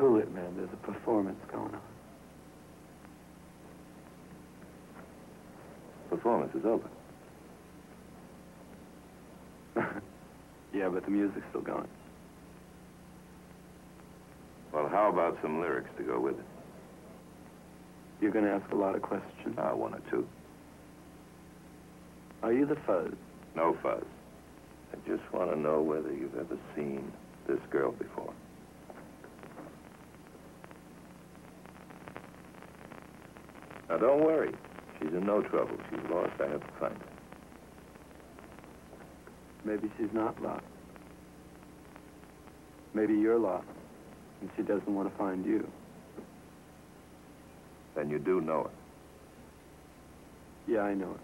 cool it, man. There's a performance going on. Performance is over. Yeah, but the music's still going. Well, how about some lyrics to go with it? You're going to ask a lot of questions. One or two. Are you the fuzz? No fuzz. I just want to know whether you've ever seen this girl before. Now, don't worry. She's in no trouble. She's lost. I have to find her. Maybe she's not lost. Maybe you're lost, and she doesn't want to find you. Then you do know her. Yeah, I know her.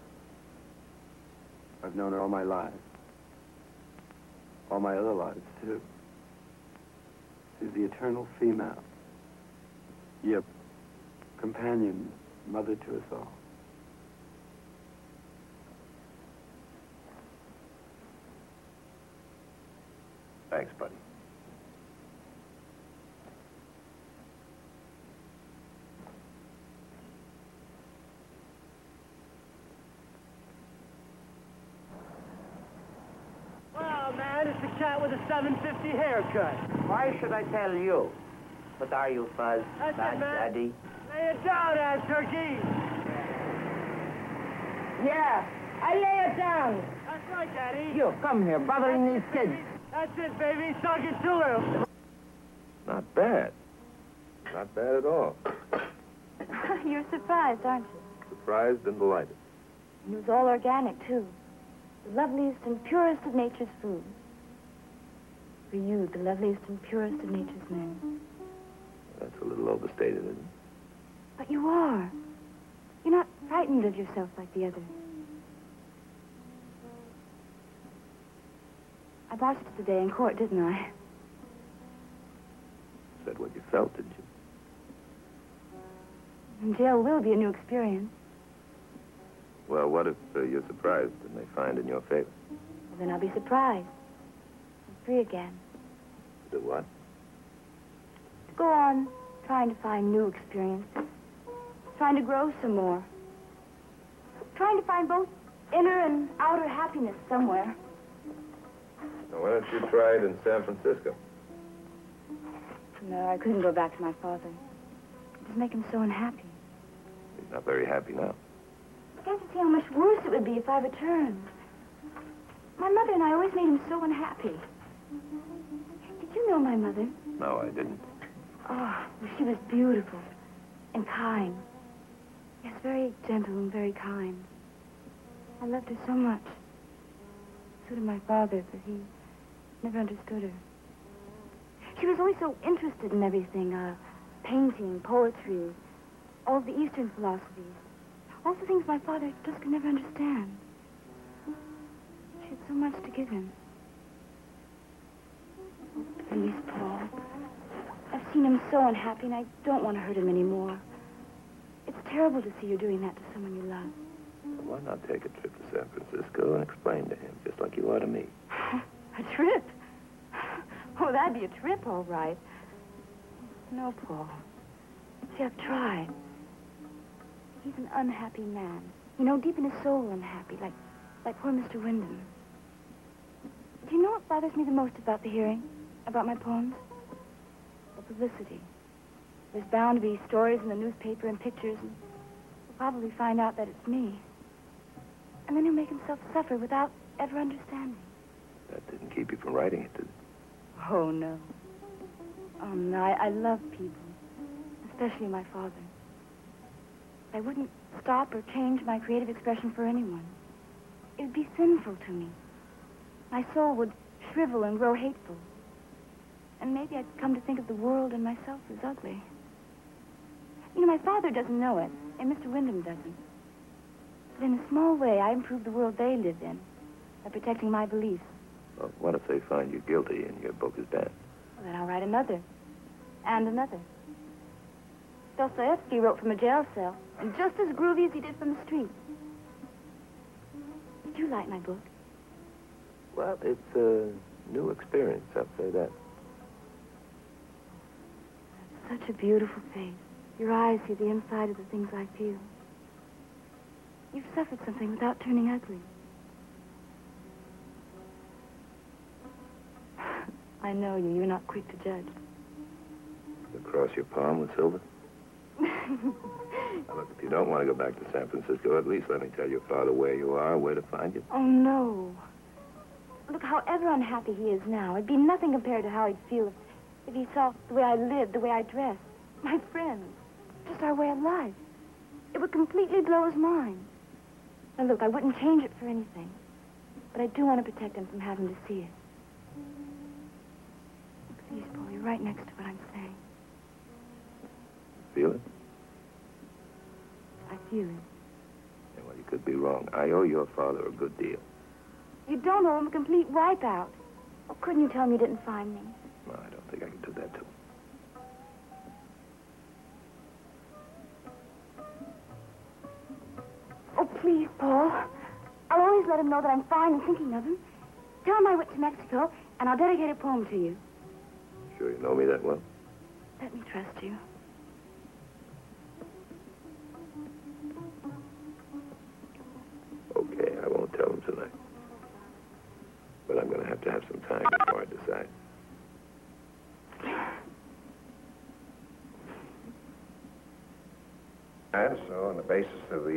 I've known her all my life. All my other lives, too. She's the eternal female. Yep. Companion, mother to us all. Thanks, buddy. Well, man, it's the cat with a 750 haircut. Why should I tell you? But are you, Fuzz? That's Bad it, man. Daddy? Lay it down, Aunt Turkey. Yeah, I lay it down. That's right, Daddy. You, come here, bothering these kids. That's it, baby. Suck it to her. Not bad. Not bad at all. You're surprised, aren't you? Surprised and delighted. And it was all organic, too. The loveliest and purest of nature's food. For you, the loveliest and purest of nature's men. That's a little overstated, isn't it? But you are. You're not frightened of yourself like the others. I botched it today in court, didn't I? Said what you felt, didn't you? And jail will be a new experience. Well, what if you're surprised and they find in your favor? Well, then I'll be surprised. I'm free again. Do what? To go on trying to find new experiences. Trying to grow some more. Trying to find both inner and outer happiness somewhere. Now, why don't you try it in San Francisco? No, I couldn't go back to my father. It would make him so unhappy. He's not very happy now. Can't you see how much worse it would be if I returned? My mother and I always made him so unhappy. Did you know my mother? No, I didn't. Oh, she was beautiful and kind. Yes, very gentle and very kind. I loved her so much. So did my father, but he never understood her. She was always so interested in everything, painting, poetry, all of the Eastern philosophies. All the things my father just could never understand. She had so much to give him. Oh, please, Paul. I've seen him so unhappy, and I don't want to hurt him anymore. It's terrible to see you doing that to someone you love. Well, why not take a trip to San Francisco and explain to him, just like you are to me? A trip? Oh, that'd be a trip, all right. No, Paul. See, I've tried. He's an unhappy man. You know, deep in his soul unhappy, like poor Mr. Wyndham. Do you know what bothers me the most about the hearing? About my poems? The publicity. There's bound to be stories in the newspaper and pictures, and we'll probably find out that it's me. And then he'll make himself suffer without ever understanding. That didn't keep you from writing it, did it? Oh, no. Oh, no, I love people. Especially my father. I wouldn't stop or change my creative expression for anyone. It would be sinful to me. My soul would shrivel and grow hateful. And maybe I'd come to think of the world and myself as ugly. You know, my father doesn't know it, and Mr. Wyndham doesn't. But in a small way, I improve the world they live in by protecting my beliefs. Well, what if they find you guilty and your book is banned? Well, then I'll write another. And another. Dostoevsky wrote from a jail cell, and just as groovy as he did from the street. Did you like my book? Well, it's a new experience, I'll say that. That's Such a beautiful face. Your eyes see the inside of the things I feel. You've suffered something without turning ugly. I know you. You're not quick to judge. Across your palm with silver? Now, look, if you don't want to go back to San Francisco, at least let me tell your father where you are, where to find you. Oh, no. Look, however unhappy he is now, it'd be nothing compared to how he'd feel if he saw the way I lived, the way I dressed, my friends, just our way of life. It would completely blow his mind. Now, look, I wouldn't change it for anything, but I do want to protect him from having to see it. Please, Paul, you're right next to what I'm saying. Feel it? I feel it. Yeah, well, you could be wrong. I owe your father a good deal. You don't owe him a complete wipeout. Oh, couldn't you tell him you didn't find me? No, I don't think I can do that, too. Oh, please, Paul. I'll always let him know that I'm fine and thinking of him. Tell him I went to Mexico, and I'll dedicate a poem to you. Sure you know me that well? Let me trust you. Okay, I won't tell him tonight. But I'm going to have some time before I decide. And so, on the basis of the